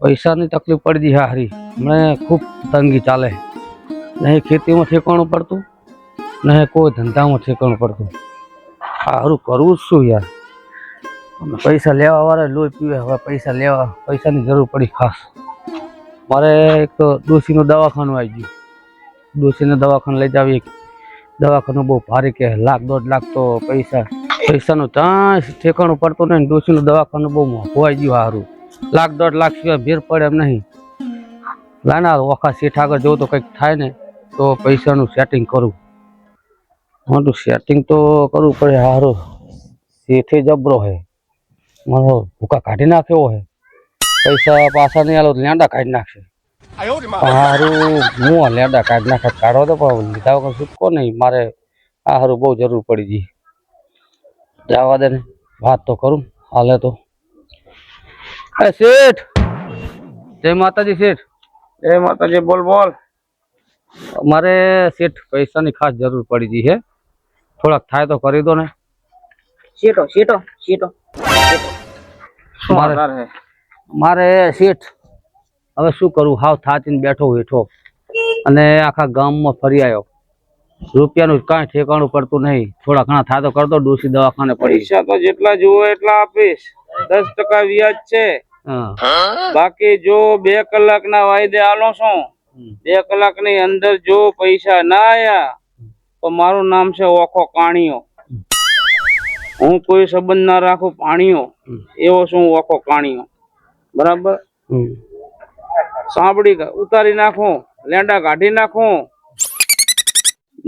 પૈસાની તકલીફ પડી ગઈ હારી. હમણાં ખૂબ તંગી ચાલે. નહીં ખેતીમાં ઠેકાણું પડતું, નહીં કોઈ ધંધામાં ઠેકાણું પડતું. સારું કરવું જ શું યાર. પૈસા લેવા વાળા લોહી પીવે. હવે પૈસાની જરૂર પડી ખાસ. મારે એક તો ડોશીનું દવાખાનું આવી ગયું. ડોશીને દવાખાને લઈ જાવી. દવાખાનું બહુ ભારે કે $1,00,000 2 લાખ તો પૈસાનું ત્યાં ઠેકાણું પડતું નહીં. ડોશીનું દવાખાનું બહુ મોંઘું આવી ગયું. સારું $1,00,000 2 લાખ સિવાય ભેર પડે એમ નહીં. લાના વખા શેઠ આગળ જવું તો કંઈક થાય ને તો પૈસાનું સેટિંગ કરું. મોટું સેટિંગ તો કરવું પડે. સારું શેઠે જબરો હે. મારો ભૂકા કાઢી નાખ્યો હે. પૈસા પાછા નહીં આલો લેંડા કાઢી નાખશે. સારું હું લેંડા કાઢી નાખે કાઢવા તો પણ લીધા વગર છૂટકો નહીં. મારે આ સારું બહુ જરૂર પડી ગઈ. જવા દે ને વાત તો કરું હાલે તો. શેઠ જય માતાજી. શેઠ જય માતાજી. બોલ બોલ. મારે શેઠ પૈસાની ખાસ જરૂર પડી ગઈ છે. થોડાક થાય તો કરી દો ને. મારે શેઠ હવે શું કરું. હાવ થાચીને બેઠો હેઠો અને આખા ગામમાં ફરી આવ્યો. રૂપિયાનું કાંઈ ઠેકાણું પડતું નહીં. થોડા ઘણા થાય તો કરતો. ડોસી દવાખાને પડી. પૈસા તો જેટલા જુઓ એટલા આપીશ. 10% વ્યાજ છે. બાકી જો 2 કલાકના વાયદે આલો છું. 2 કલાકની અંદર જો પૈસા ના આયા તો મારું નામ છે ઓખો કાણીઓ. હું કોઈ સંબંધ ના રાખું પાણીઓ એવો છું. ઓખો કાણીઓ બરાબર. સાંભળી ઉતારી નાખું, લેંડા કાઢી નાખું.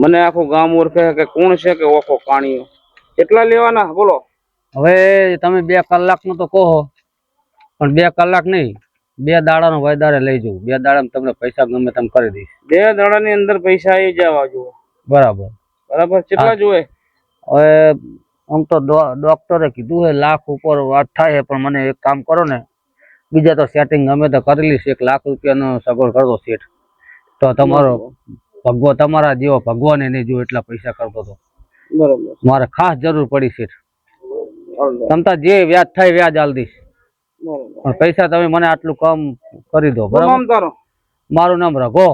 મને આખું ગામ ઓળખે કે કોણ છે કે ઓખો કાણીઓ. કેટલા લેવાના બોલો? હવે તમે 2 કલાકનું તો કહો, પણ 2 કલાક નહીં, 2 દાડાનો વાયદારે લઈ જવું. 2 દાડામાં તમને પૈસા ગમે તેમ કરી દઈશ. 2 દાડાની અંદર પૈસા આવી જવા જુઓ. બરાબર બરાબર. કેટલા જોવે? હવે આમ તો ડોક્ટરે કીધું છે $1,00,000 ઉપર વાત થાય. પણ મને એક કામ કરો ને, બીજા તો સેટિંગ ગમે તો કરી લઈશ. $1,00,000 સગવડ કરતો શેઠ તો તમારો તમારા જેવો ભગવાને નહીં જો એટલા પૈસા કરતો હતો. બરાબર. મારે ખાસ જરૂર પડી શેઠ. તમતા જે વ્યાજ થાય વ્યાજ આલ દઈશ. પણ પૈસા તમે મને આટલું કામ કરી દો. બરાબર. મારું નામ રઘો.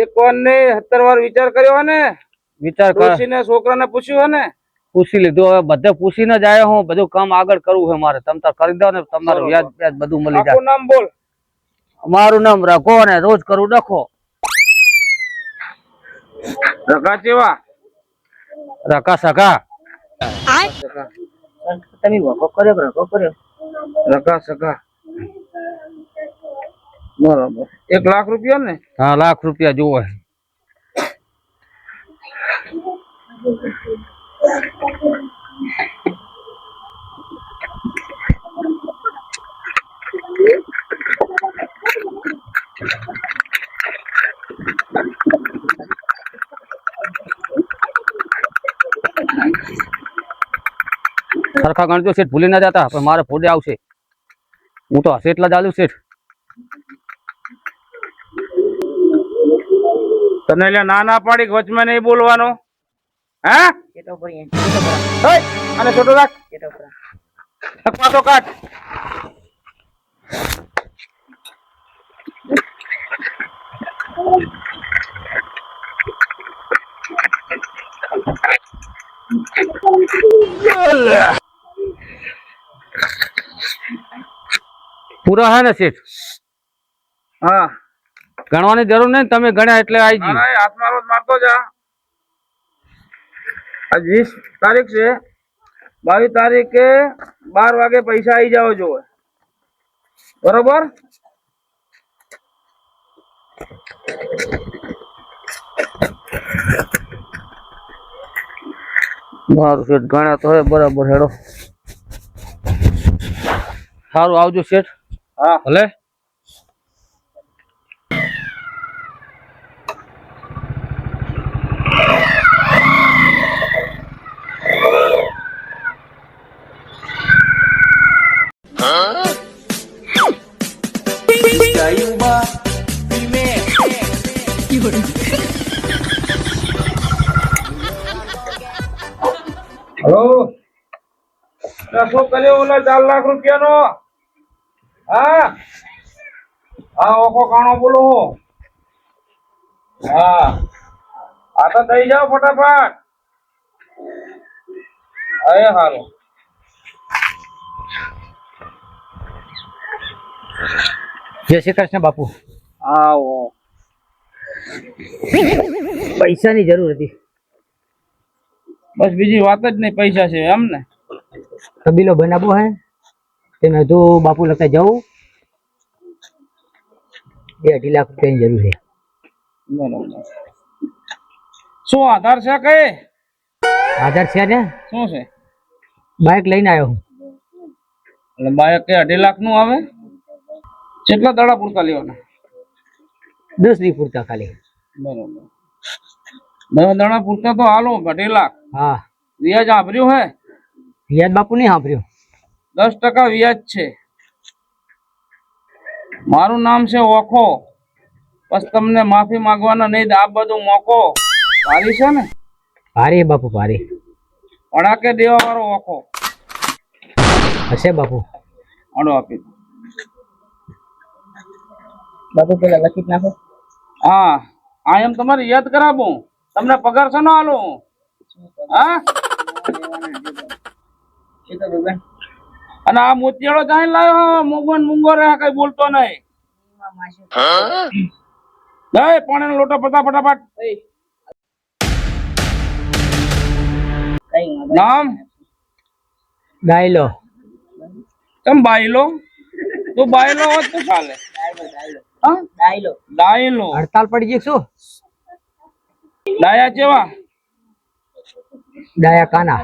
એક વાર ને 17 વાર વિચાર કર્યો ને? વિચાર કરીને છોકરાને પૂછ્યું ને? પૂછી લીધું. હવે બધે પૂછીને જ આવ્યો હું. બધું કામ આગળ કરવું છે મારે. તમ તાર કરી દો ને. તમારું વ્યાજ બધું મળી જાય. નામ બોલ. મારું નામ રઘો ને રોજ કરું ડખો. રઘા ચેવા? રકા સકા. તમે વખો કર્યો રઘા સકા. બરાબર. $1,00,000 ને? હા $1,00,000 જોવો. સરખા ગણજો શેઠ, ભૂલી ના જતા. પણ મારે ફોડે આવશે. હું તો હશે એટલા જ આલ્યું શેઠ. તને એટલે ના પાડી વચમાં નહીં બોલવાનું. હા અને છોટો રાખ. પાછો કાઢ. પૂરા હે ને શેઠ? હા ગણવાની જરૂર નહીં. તમે ગણ્યા એટલે આવી ગયું. હાથમાં રોજ મારતો જા. આજ 20 તારીખ છે. 22 તારીખે 12 વાગે પૈસા આવી જાવ જોઈએ. બરોબર. મારું શેઠ ગણ્યા તો હે. બરાબર હેડો. સારું આવજો શેઠ. હા ભલે. હેલો. કશું કર્યો ઓલા 4 લાખ રૂપિયાનો? હા હા ઓખો કાણો બોલો. હા આ તો દઈ જાઓ ફટાફટ. અરે હારું. જય શ્રી કૃષ્ણ બાપુ. આવો. પૈસાની જરૂર હતી. બસ બીજી વાત જ નહીં, પૈસા છે એમ ને? તબીલો બનાવવો હે તે મેં તો બાપુ લગતા જાઉં 2-2.5 લાખ રૂપિયાની જરૂર છે. બરોબર. શું આધાર છે? કઈ આધાર છે ને? શું છે? બાઇક લઈને આવ્યો હું. એટલે બાઈક કે 2.5 લાખ નું આવે? કેટલા દાડા પૂરતા લેવાના? 10 દી પૂરતા ખાલી. બરોબર. 10 દાડા પૂરતા તો હાલો. 2.5 લાખ. હા. વ્યાજ આભર્યું હે? વ્યાજ બાપુ નહીં સાંભળ્યું. 10% વ્યાજ છે. મારું નામ છે ઓખો. બસ તમને માફી માંગવાના નહીં. આ બધું મોકો ભારી છે ને? ભારી બાપુ ભારી. અડાકે દેવા વાળો ઓખો હશે બાપુ. અડો આપી દો. બાપુ પેલા લખી નાખો. હા આ એમ તમારે યાદ કરાવું. તમને પગાર છે ને હાલો? હા અને આ મોતિયાળો જાય લાવ્યો. મોગન મૂંગો રહે, કઈ બોલતો નહીં. પાણી લોટો ફટાફટ. નામ? ગાયલો. કેમ બાયલો? તું બાયલો હોત તો ચાલે. હા ડાયલો. હડતાલ પડી ગઈ શું? ડાયા જેવા? ડાયા કાના.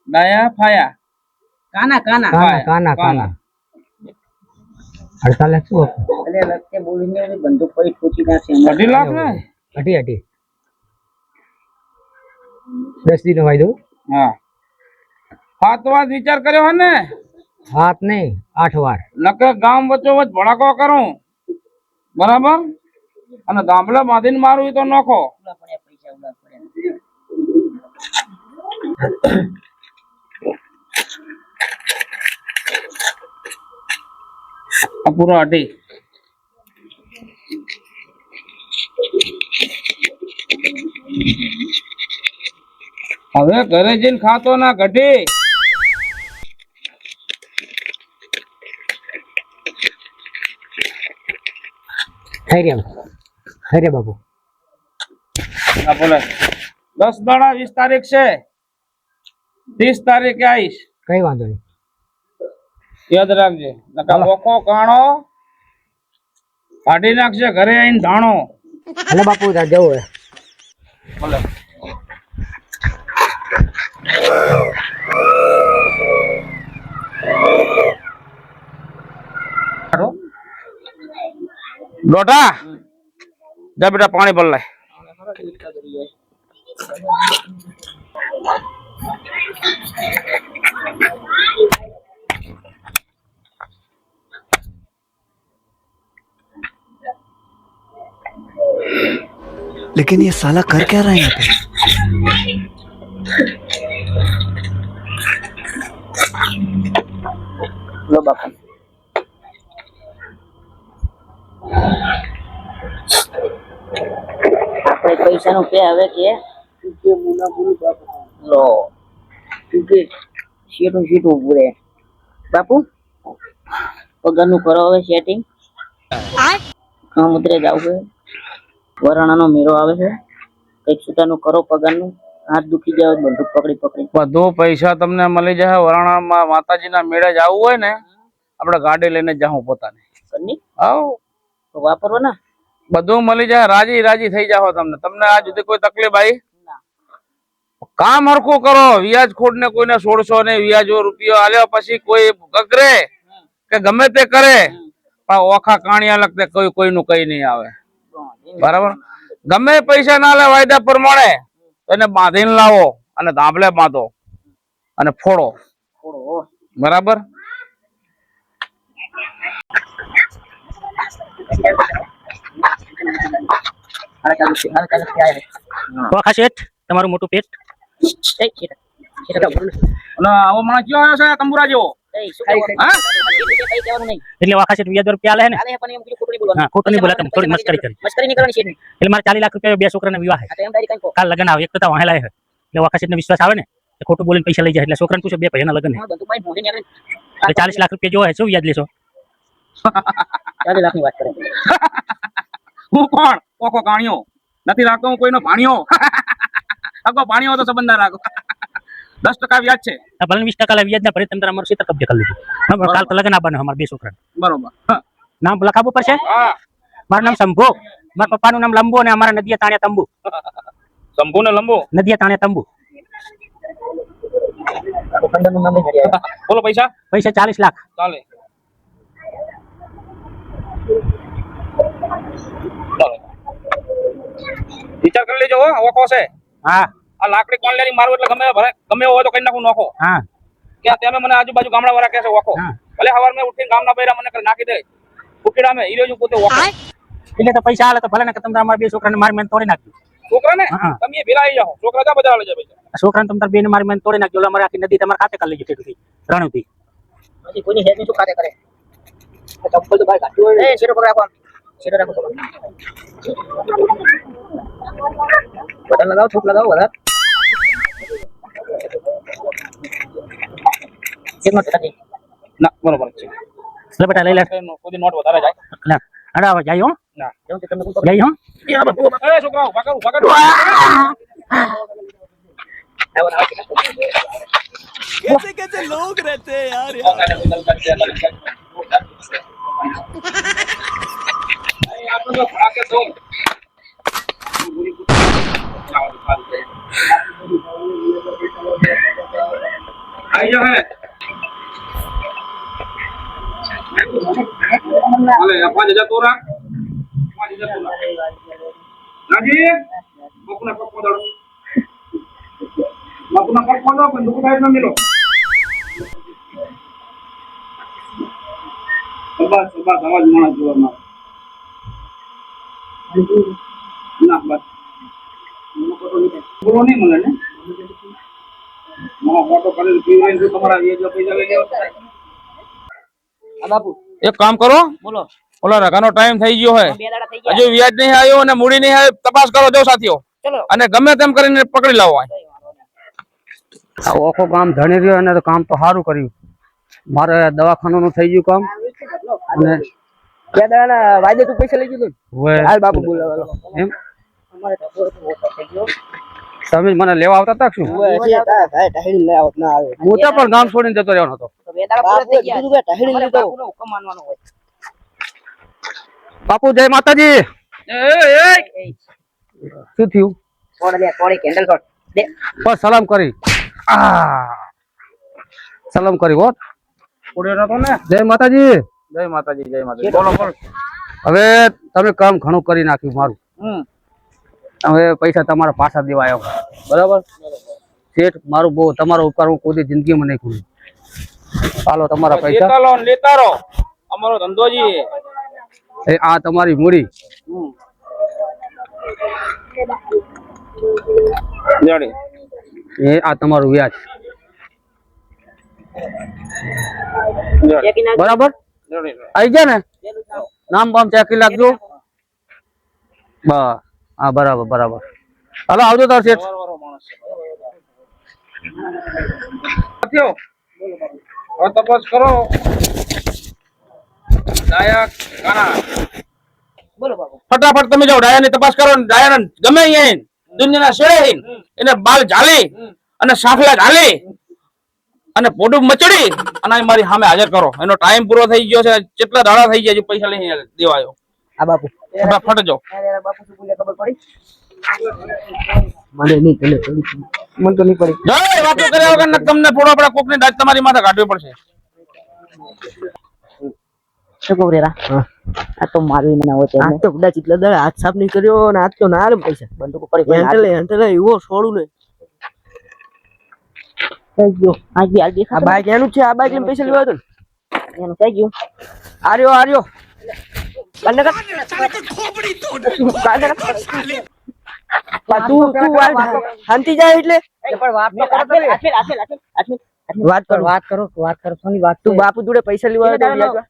ડાયા ફાયા? કાના કાના કાના કાના. હડતાલ શું હતું? એટલે લખતે બોલીને બંદૂક પડી ઠોકી નાખશે. 2.5 લાખ ને? અઢી 10 દી નો વાયદો. હા 7 વાર વિચાર કર્યો હે ને? 7 નહીં 8 વાર. નકર ગામ વચ્ચોવચ ભડાકો કરું બરાબર. અને ગામડા બાંધીને મારું તો નોખો. પૂરા 8. હવે ઘરે જઈને ખાતો ના ઘટી. થઈ રહ્યા બાપુ. હા બોલે. 10 દાડા 20 તારીખ છે. 30 તારીખે આવીશ. કઈ વાંધો નહીં. યાદ રાખજે. નકા ઓખો કાણો કાઢી નાખશે ઘરે આવીને ધાણો. એટલે બાપુ ત્યાં જવું હે. બોલે. લોટા જા બેટા પાણી ભર લાય. लेकिन ये साला कर क्या रहा है यहाँ पे? લો બાપુ. આપણે પૈસા નું પે હવે કે લો સીટું પૂરે બાપુ. પગાર નું કરો હવે સેટિંગ. ઉતરે જવું છે. વરાણા નો મેળો આવે છે. કઈક છૂટા નું કરો પગાર નું. હાથ દુખી જાય બંદૂક પકડી. બધું પૈસા તમને મળી જાય. વરાણામાં માતાજીના મેળે જવું હોય ને આપણે ગાડી લઈને જાઉં પોતાને. આવ તો વાપરવો ને. બધું મળી જાય. રાજી થઈ જાઓ તમને. તમને આજ સુધી કોઈ તકલીફ આવી? કામ હરખું કરો. વ્યાજ ખોટ ને કોઈને છોડશો નહીં. વ્યાજો રૂપિયો આલ્યો પછી કોઈ ગગરે કે ગમે તે કરે પણ ઓખા કાણિયા લગતે કોઈનું કઈ નહીં આવે. બરાબર. ગમે પૈસા ના લે વાયદા પ્રમાણે એને બાંધીને લાવો અને ધાંભલે બાંધો અને ફોડો. બરાબર. ઓખા શેઠ તમારું મોટું પેટ. અને આવો માણસ કયો આવ્યો છે તંબુરા જેવો હા એટલે વાખા છે વ્યાજ રૂપિયા આલે ને હા ખોટું નહીં બોલા તમે થોડી મસ્કરી કરી એટલે મારે 40 લાખ રૂપિયા બે છોકરાને વિવાહ છે કાલ લગન આવે એક તો વાહેલા છે એટલે વાખા છે વિશ્વાસ આવે ને ખોટું બોલીને પૈસા લઈ જાય એટલે છોકરાને પૂછે બે ભાઈના લગન એટલે 40 લાખ રૂપિયા જો હે શું વ્યાજ લેશો 40 લાખની વાત કરે હું કોણ કોકો કાણિયો નથી રાખતો હું કોઈનો ભાણિયો અગો ભાણિયો તો સંબંધ ના રાખો 10% વ્યાજ છે ભલે 20% લે વ્યાજ ના ભરે તમે તારા અમારું સીધા કબજે કરી લીધું બરાબર કાલ તો લગન આવવાનું અમારા બે છોકરાને બરોબર નામ લખાવવું પડશે હા મારું નામ શંભુ મારા પપ્પાનું નામ લંબુ અને અમારા નદીયા તાણ્યા તંબુ શંભુ ને લંબુ નદીયા તાણ્યા તંબુ બોલો પૈસા 40 લાખ ચાલે ચાલો વિચાર કરી લેજો હો ઓકો છે હા આ લાકડી કોણ લેની મારું એટલે ગમે હોય તો કઈ નાખું નોખો હા કે તમે મને આજુબાજુ ગામડા વાળા કહે છે ઓકો ભલે સવાર મેં ઉઠીને ગામના બૈરા મને નાખી દે ઉકીડા મેં હીરો પોતે ઓકો એટલે તો પૈસા આલે તો ભલે ને કે તમે અમારા બે છોકરાને મારી મેન તોડી નાખ્યું છોકરાને તમે એ ભેરા આવી જાઓ છોકરા જા બધા લઈ જાય પૈસા છોકરાને તમે તાર બેને મારી મેન તોડી નાખ્યો અમારે આખી નદી તમારે ખાતે કરી લેજો ટેટુથી રણુથી પછી કોઈની હેડ શું ખાતે કરે ચપ્પલ તો બહાર કાઢ્યું હોય એ શેરો પર રાખો શેરો રાખો બટન લગાવો થૂક લગાવો વધારે એક નોટ કાઢી ના બરોબર છે એટલે બેટા લઈ લે કોઈ નોટ વધારે જાય લે અડા આવા જાય હો ના એવું કે તમને જાય હો એ છોકરાઓ ભાગો कैसे कैसे लोग रहते हैं यार आई जा है अरे 5000 तोरा 5000 तोरा राजी अपना पक दो अपना पक दो पण दुख साइड में मिलो बस आवाज माना जोर मार ना बस बोलो नहीं મને ને મારા ફોટો કરીને પીવરાઈને જો તમારા એ જો પૈસા લઈ લેવો આ બાપુ એક કામ કરો બોલો ઓલા રગાનો ટાઈમ થઈ ગયો હે બે દાડા થઈ ગયા હજુ વ્યાજ નહીં આવ્યો અને મૂડી નહીં આવી તપાસ કરો જો સાથીઓ ચલો અને ગમે તેમ કરીને પકડી લાવો આ ઓખો કામ ધણી રહ્યો અને કામ તો સારું કર્યું મારે દવાખાનાનું થઈ ગયું કામ અને બે દાડા વાયદે તું પૈસા લઈ ગયો હવે હાલ બાપુ બોલાવો એમ અમારે તો થઈ ગયો તમે મને લેવા આવતા હતા કે શું ભાઈ ટાહેડી લે આવત ના આવે હું તો પણ ગામ છોડીને જતો રહેવાનો હતો તો બે દાડા પૂરા થઈ ગયા તું ટાહેડી લીધો હુકમ માનવાનો હોય બાપુ જય માતાજી શું થયું કોણ લે કોણે કેન્ડલ શોટ દે બસ સલામ કરી સલામ કરી હોત પડ્યો નતો ને જય માતાજી જય માતાજી બોલો બોલો હવે તમે કામ ઘણું કરી નાખ્યું મારું હવે પૈસા તમારા પાછા દેવા આવ્યો બરાબર શેઠ મારું બહુ તમારો ઉપકાર હું કોઈ જિંદગીમાં નહીં કરું ચાલો તમારા પૈસા લેતા રહો અમારો ધંધોજી એ આ તમારી મૂડી એ આ તમારું વ્યાજ બરાબર આવી ગયા ને નામ બામ ચેકી લાગજો બસ હા બરાબર બરાબર હાલો આવજો તાર શેઠ સાથીઓ હવે તપાસ કરો ડાયા કાના બોલો બાપુ ફટાફટ તમે જાઓ ડાયાની તપાસ કરો ને ડાયાને ગમે અહીંયા દુનિયાના શેડે એને બાલ ઝાલી અને સાફલા ઝાલી અને પોડું મચડી અને મારી સામે હાજર કરો એનો ટાઈમ પૂરો થઈ ગયો છે કેટલા દાડા થઈ ગયા છે પૈસા લઈને દેવાયો આ બાપુ ફટાફટ જો અરે બાપુ શું બોલે ખબર પડી મને નહીં મને તો નહીં પડી જય વાતો કર્યા વગર તમને પોડો આપડા કોકની દાજ તમારી માથે કાઢવી પડશે શું કહું રેરા આ તો મારું ના હોય આ તો કદાચ એટલા દાડા હાથ સાફ નહીં કર્યો અને આજ તો ના આલે પૈસા બંદૂક પડી હેન્ડલે એવો છોડું ને થઈ ગયો આજ બી આ દેખા આ બાઈક એનું છે આ બાઈક લઈને પૈસા લેવા દો એનું થઈ ગયું આર્યો બંધ કર ખોપડી તોડ તું શાંતિ જાય એટલે પણ વાત તો કરો તમે વાત કરો સોની વાત તું બાપુ જોડે પૈસા લેવા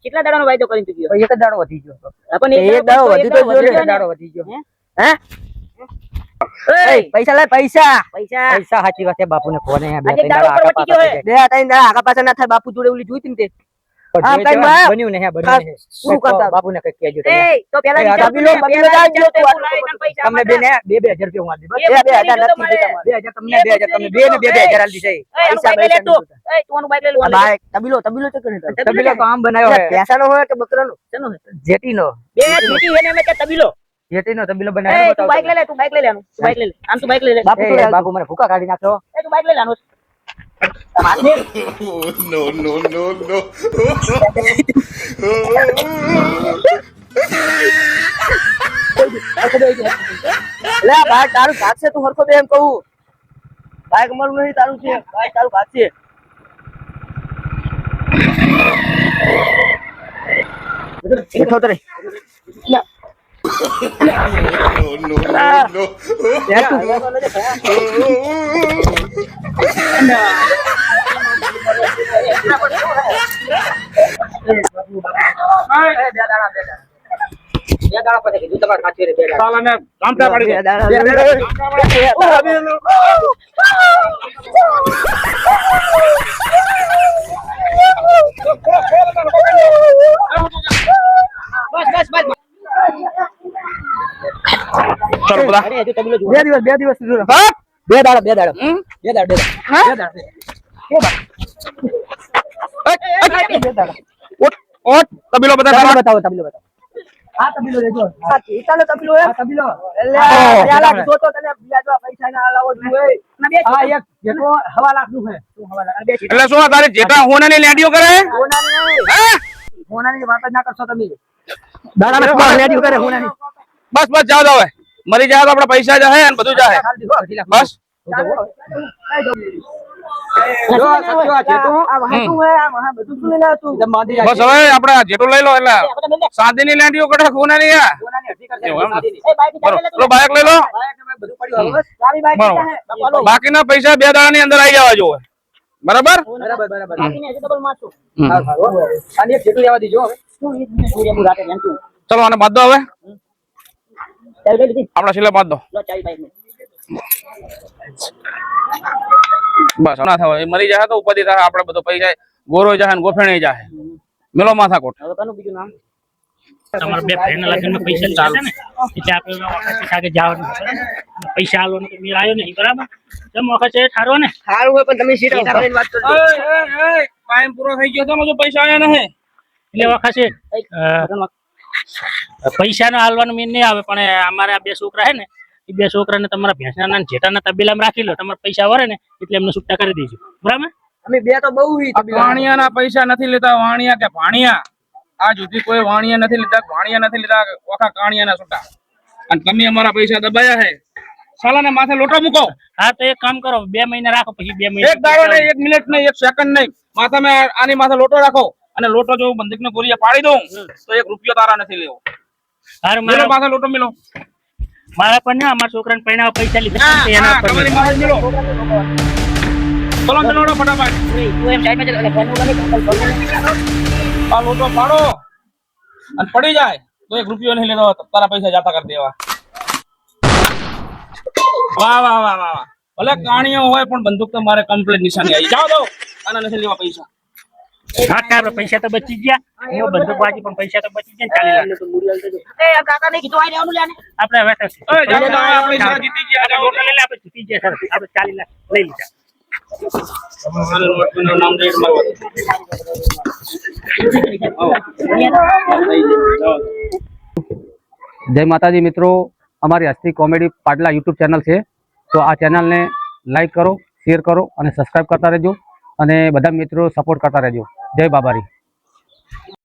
કેટલા દાડાનો વાયદો કરીને તું ગયો? એક જ દાડો વધી ગયો. પણ એક દાડો વધી તો જો એક દાડો વધી ગયો. હે પૈસા લે પૈસા સાચી વાત છે. બાપુ ને કોને બે ત્રણ દાડા આગા પાછા ના થાય. બાપુ જોડે ઓલી જોઈતી ને તે બન્યું ને પૂરું કરતા બાપુ ને કઈ કહેજો તો પેલા તમને 2000 રૂપિયા હું આપી 2000 તમને 2000 તમને બે ને 2000 આલી દીધા. પૈસા બાઈક તું ઓનું બાઈક લઈ લે. બાઈક તબીલો તો કરે તબીલો તો આમ બનાવ્યો છે. પૈસાનો હોય કે બકરાનો? શેનો છે? જેટીનો. બે જેટી એને મે કે તબીલો જેટીનો તબીલો બનાવ્યો. તું બાઈક લઈ લે. તું બાઈક લઈ લે. તું બાઈક લઈ લે. આમ તું બાઈક લઈ લે. બાપુ મને ભૂકા કાઢી નાખો. તું બાઈક લઈ લે. no. લે ભાઈ તારું ભાગ છે. તું હરખો બે એમ કહું. ભાઈ અમારું નહીં તારું છે. ભાઈ તારું ભાગ છે. બેઠો તો રે બે દિવસ બે દાડા તબીલો બધા બતાવો તબીલો આ તબીલો લેજો. આ ચેતાનો તબીલો હે. આ તબીલો એટલે 2 લાખ જો તો તને વ્યાજવા પૈસા ના લાવો જોઈએ. આ એક જેટલો 1.5 લાખ નું હે. તું 1.5 લાખ એટલે શું તારે જેટા હોનાની લેડીઓ કરે? હોનાની વાત જ ના કરશો તમે. દાડામાં લેડીઓ કરે હોનાની. બસ જાવ હવે. મરી જાય તો આપડા પૈસા જાહે અને બધું જાહે. બસ બસ હવે આપડે જેટલું લઈ લો એટલે સાદી ની લેન્ડીઓ કઢા ખૂનાની બાઈક લઈ લો. બાકીના પૈસા 2 દાડાની અંદર આવી જવા જોવે. બરાબર. ચલો આને બાંધ દો હવે. આપડા છેલ્લે બાંધ દો. બસ ના થાય એ મરી જાય તો ઉપાધિ થાય. આપડે બધો પૈસા ગોરો જાય ને ગોફેણી જાય. મેલો માથાકોટ. બીજું નામ તમારા બે ભાઈના લગ્નમાં પૈસા ચાલે ને એટલે આપણે વખત આગે જવાનું પૈસા આલવાનો તો મેળ આવ્યો નહીં. બરાબર તમે વખત ઠારો ને સારું હોય પણ તમે સીધા ઉભરીને વાત કરજો. ટાઈમ પૂરો થઈ ગયો તો જો પૈસા આયા નહીં એટલે વખત પૈસાનો હાલવાનું મેં નહીં આવે. પણ અમારે આ 2 છોકરા છે ને એ 2 છોકરાને તમારા ભેંસના જેટાના તબેલામાં રાખી લો. તમારા પૈસા વરે ને એટલે એમને છૂટા કરી દેજો. બરાબર. અમે બે તો બહુ વાણિયાના પૈસા નથી લેતા. વાણિયા કે ભાણિયા આજ સુધી કોઈ વાણિયા નથી લીધા. ભાણિયા નથી લીધા. ઓખા કાણિયાના છૂટા. અને તમે અમારા પૈસા દબાયા હે. સાલાને માથે લોટો મૂકો. હા તો એક કામ કરો 2 મહિના રાખો. પછી 2 મહિના એક દાડો નહીં, 1 મિનિટ નહીં, 1 સેકન્ડ નહીં. માથામાં આની માથે લોટો રાખો અને લોટો જો બંદૂકને ગોળીએ પાડી દઉં તો 1 રૂપિયો તારા નથી લેવો. મારા માથે લોટો મિલો. મારા પણ ને અમારા છોકરાને પૈણા પૈસા લીધા એના પર તમારી માથે મિલો. ચલો ચલો ફટાફટ. તું એમ સાઈડમાં ચાલ. આ લોટો પાડો અને પડી જાય તો 1 રૂપિયો નહીં લેતો. તારા પૈસા જાતા કરી દેવા. વાહ. ભલે કાણીઓ હોય પણ બંદૂક તો મારે કમ્પ્લીટ નિશાની આવી. જાઓ દો. આના નથી લેવા પૈસા. હા પૈસા તો બચી ગયા. હું બંદૂક વાજી પણ પૈસા તો બચી ગયા. 40 લાખ. એ કાકા ને કીધું આઈ લેવાનું લે ને. આપણે હવે તો આપણે જીતી ગયા. લોટો લઈ લે. આપણે જીતી ગયા સર. આપણે 40 લાખ લઈ લીધા. જય માતાજી મિત્રો. અમારી હસ્તી કોમેડી પાટલા યુટ્યુબ ચેનલ છે. તો આ ચેનલને લાઈક કરો, શેર કરો અને સબસ્ક્રાઈબ કરતા રહેજો. અને બધા મિત્રો સપોર્ટ કરતા રહેજો. જય બાબારી.